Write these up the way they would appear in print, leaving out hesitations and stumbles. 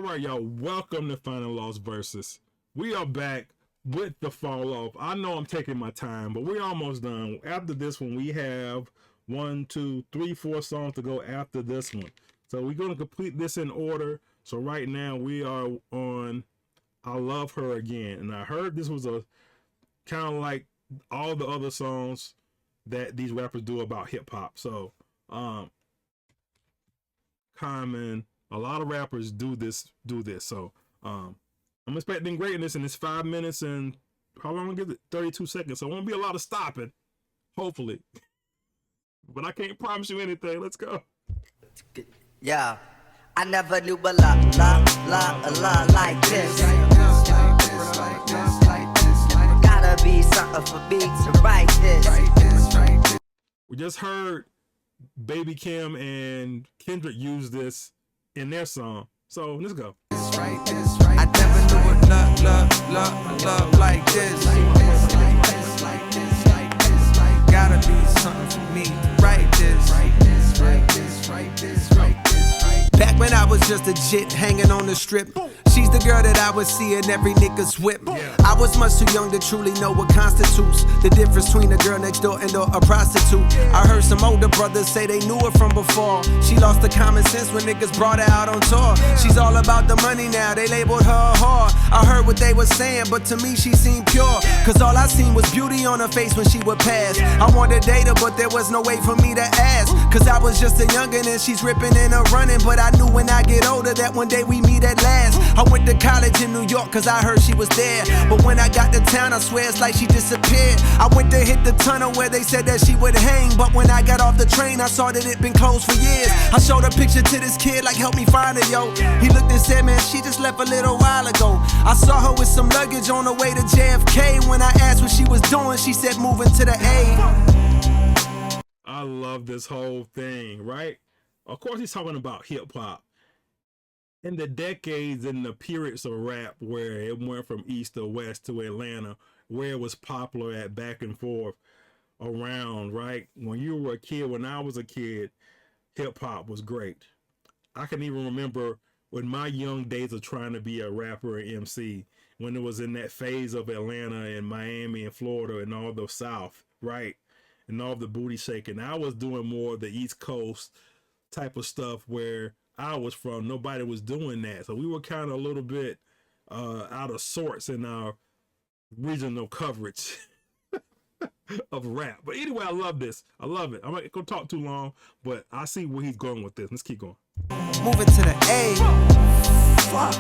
right, y'all. Welcome to Final Lost Versus. We are back with the fall off. I know I'm taking my time, but we're almost done. After this one, we have 1, 2, 3, 4 songs to go after this one. So we're going to complete this in order. So right now we are on I Love Her Again. And I heard this was a kind of like all the other songs that these rappers do about hip hop. So, Common, a lot of rappers do this. So, I'm expecting greatness, and it's 5 minutes and how long is it? 32 seconds. So it won't be a lot of stopping, hopefully. But I can't promise you anything. Let's go. Yeah, I never knew a lot like this. Gotta be something for me to write this. We just heard Baby Kim and Kendrick use this in their song. So let's go. I never knew a love like this. Gotta be something for me to write this. Back when I was just a jit hanging on the strip, she's the girl that I would see in every nigga's whip. I was much too young to truly know what constitutes the difference between a girl next door and a prostitute. I heard some older brothers say they knew her from before. She lost the common sense when niggas brought her out on tour. She's all about the money now, they labeled her a whore. I heard what they were saying, but to me she seemed pure, cause all I seen was beauty on her face when she would pass. I wanted to date her, but there was no way for me to ask, cause I was just a youngin' and she's ripping and a running. But I knew when I get older that one day we meet at last. I went to college in New York cause I heard she was there, but when I got to town I swear it's like she disappeared. I went to hit the tunnel where they said that she would hang, but when I got off the train I saw that it been closed for years. I showed a picture to this kid like help me find her, yo. He looked and said, man, she just left a little while ago. I saw her with some luggage on her way to JFK. When I asked what she was doing, she said moving to the A. I love this whole thing, right? Of course he's talking about hip hop. In the decades and the periods of rap where it went from east to west to Atlanta, where it was popular at back and forth around, right? When you were a kid, when I was a kid, hip hop was great. I can even remember when my young days of trying to be a rapper and MC, when it was in that phase of Atlanta and Miami and Florida and all the South, right? And all the booty shaking. I was doing more of the East Coast type of stuff where I was from. Nobody was doing that. So we were kind of a little bit out of sorts in our regional coverage of rap. But anyway, I love this. I love it. I'm not going to talk too long, but I see where he's going with this. Let's keep going. Moving to the A. Fuck.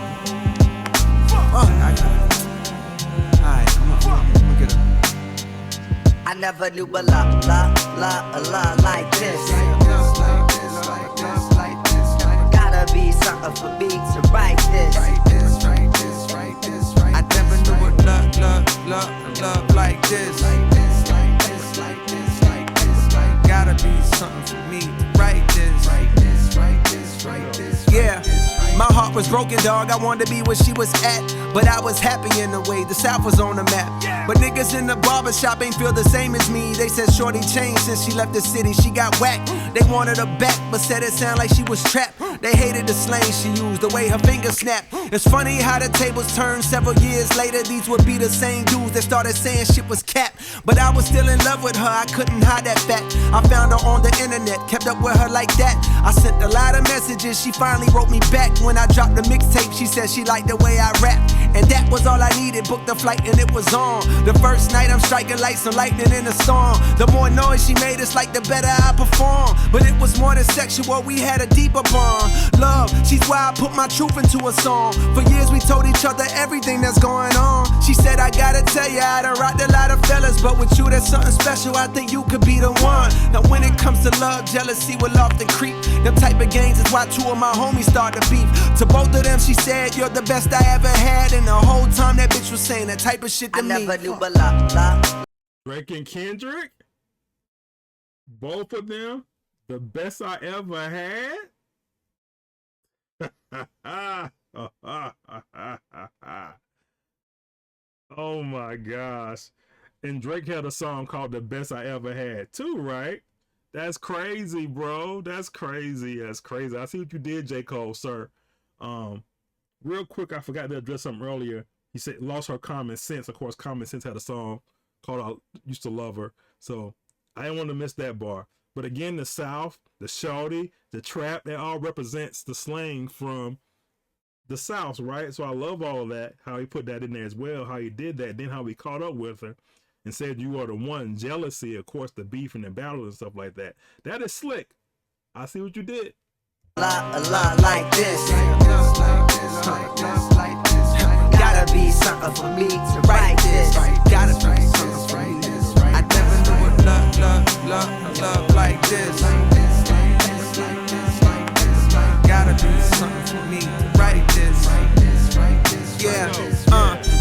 I got it. Alright, come on. Let me get it. I never knew a lot like this. Gotta be something for me to write this. I never knew a love like this. Gotta be something for me to write this. Yeah. My heart was broken, dog. I wanted to be where she was at, but I was happy in a way. The South was on the map. But niggas in the barbershop ain't feel the same as me. They said shorty changed since she left the city. She got whacked. They wanted her back, but said it sounded like she was trapped. They hated the slang she used, the way her fingers snapped. It's funny how the tables turned several years later. These would be the same dudes that started saying shit was cap. But I was still in love with her, I couldn't hide that fact. I found her on the internet, kept up with her like that. I sent a lot of messages, she finally wrote me back. When I dropped the mixtape, she said she liked the way I rap. And that was all I needed, booked the flight and it was on. The first night I'm striking like some lightning in a storm. The more noise she made, it's like the better I perform. But it was more than sexual, we had a deeper bond. Love, she's why I put my truth into a song. For years we told each other everything that's going on. She said I gotta tell ya, I done rocked a lot of fellas, but with you there's something special, I think you could be the one. Now when it comes to love, jealousy will often creep. Them type of games is why two of my homies started beef. To both of them she said, you're the best I ever had. And the whole time that bitch was saying that type of shit to me. I never knew a lot. Drake and Kendrick, both of them, the best I ever had. Oh my gosh. And Drake had a song called The Best I Ever Had too, right? That's crazy, bro. That's crazy. That's crazy. I see what you did, J. Cole, sir. Real quick, I forgot to address something earlier. He said lost her common sense. Of course, Common Sense had a song called "I Used to Love Her," so I didn't want to miss that bar. But again, the South, the shawty, the trap, that all represents the slang from the South, right? So I love all of that. How he put that in there as well. How he did that. Then how he caught up with her and said, "You are the one." Jealousy, of course, the beef and the battles and stuff like that. That is slick. I see what you did. A lot like this. Gotta be something for me to write this. Gotta be something for me. I never knew what love like this. Gotta be something for me to write this. Yeah,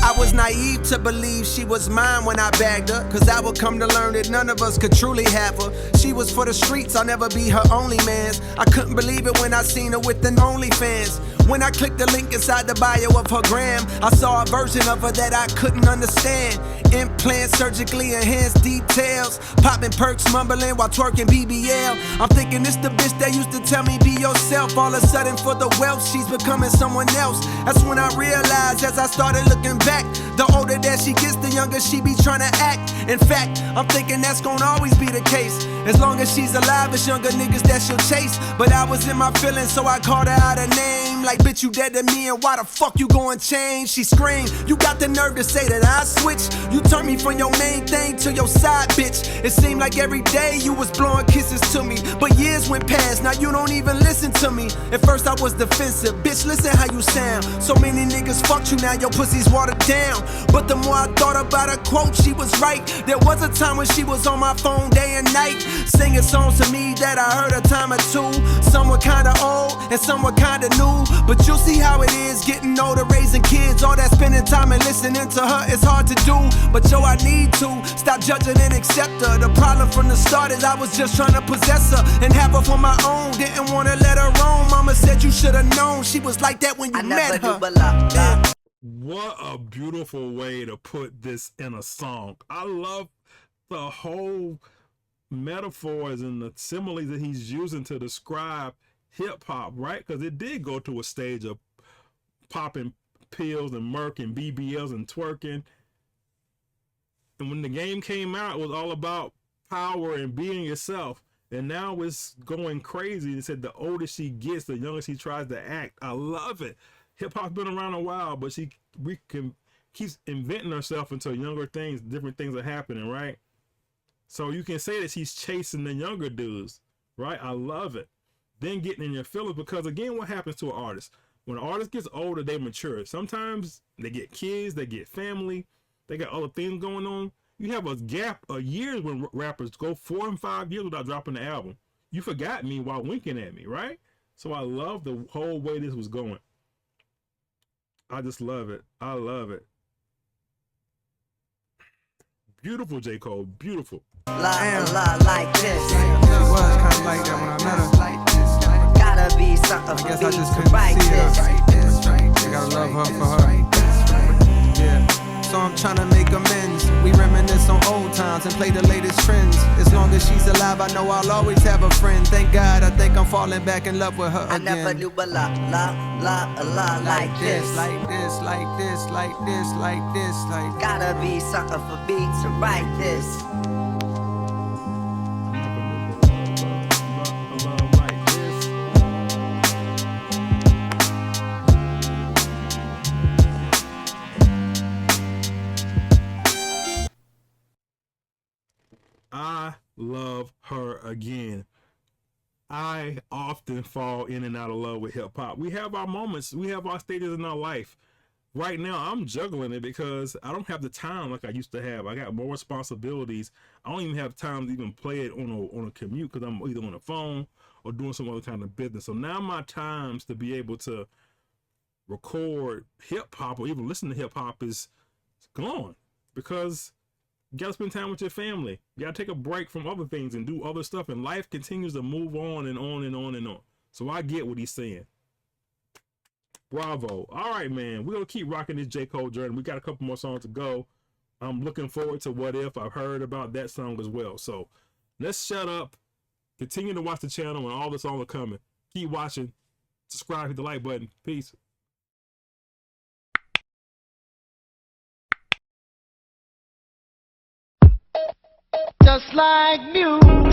I was naive to believe she was mine when I bagged her, cause I would come to learn that none of us could truly have her. She was for the streets, I'll never be her only man's. I couldn't believe it when I seen her with an OnlyFans. When I clicked the link inside the bio of her gram, I saw a version of her that I couldn't understand. Implants, surgically enhanced details, popping perks, mumbling while twerking BBL. I'm thinking this the bitch that used to tell me be yourself. All of a sudden for the wealth, she's becoming someone else. That's when I realized as I started looking back, the older that she gets, the younger she be trying to act. In fact, I'm thinking that's gonna always be the case. As long as she's alive, it's younger niggas that she'll chase. But I was in my feelings, so I called her out her name. Like, bitch, you dead to me, and why the fuck you gon' change? She screamed, you got the nerve to say that I switch? You turned me from your main thing to your side, bitch. It seemed like every day you was blowing kisses to me. But years went past, now you don't even listen to me. At first I was defensive, bitch, listen how you sound. So many niggas fucked you, now your pussy's watered down. But the more I thought about her quote, she was right. There was a time when she was on my phone day and night, singing songs to me that I heard a time or two. Some were kinda old and some were kinda new. But you'll see how it is getting older, raising kids. All that spending time and listening to her is hard to do. But yo, I need to stop judging and accept her. The problem from the start is I was just trying to possess her and have her for my own. Didn't wanna let her roam. Mama said you should've known she was like that when you met her. What a beautiful way to put this in a song. I love the whole metaphors and the similes that he's using to describe hip hop, right? Because it did go to a stage of popping pills and murk and BBLs and twerking. And when the game came out, it was all about power and being yourself. And now it's going crazy. It said the older she gets, the younger she tries to act. I love it. Hip hop's been around a while, but she keeps inventing herself into younger things. Different things are happening, right? So you can say that she's chasing the younger dudes, right? I love it. Then getting in your feelings, because again, what happens to an artist? When an artist gets older, they mature. Sometimes they get kids, they get family, they got other things going on. You have a gap of years when rappers go 4 and 5 years without dropping the album. You forgot me while winking at me, right? So I love the whole way this was going. I just love it. I love it. Beautiful, J. Cole. Beautiful. Like this. She was kind of like that when I met her. Gotta be something I guess for I me just to couldn't write see this. her. I gotta love her for her. Yeah. So I'm trying to make amends. We reminisce on old times and play the latest trends. As long as she's alive, I know I'll always have a friend. Thank God, I think I'm falling back in love with her again. I never knew a lot like this. Like this, like this, like this, like this, like. Gotta be something for me to write this. I love her again. I often fall in and out of love with hip hop. We have our moments, we have our stages in our life. Right now, I'm juggling it because I don't have the time like I used to have. I got more responsibilities. I don't even have time to even play it on a commute because I'm either on the phone or doing some other kind of business. So now my times to be able to record hip hop or even listen to hip hop is gone because you gotta spend time with your family. You gotta take a break from other things and do other stuff, and life continues to move on and on and on and on. So I get what he's saying. Bravo. All right, man. We're gonna keep rocking this J. Cole journey. We got a couple more songs to go. I'm looking forward to What If. I've heard about that song as well. So let's shut up. Continue to watch the channel and all the songs are coming. Keep watching. Subscribe, hit the like button. Peace. just like music.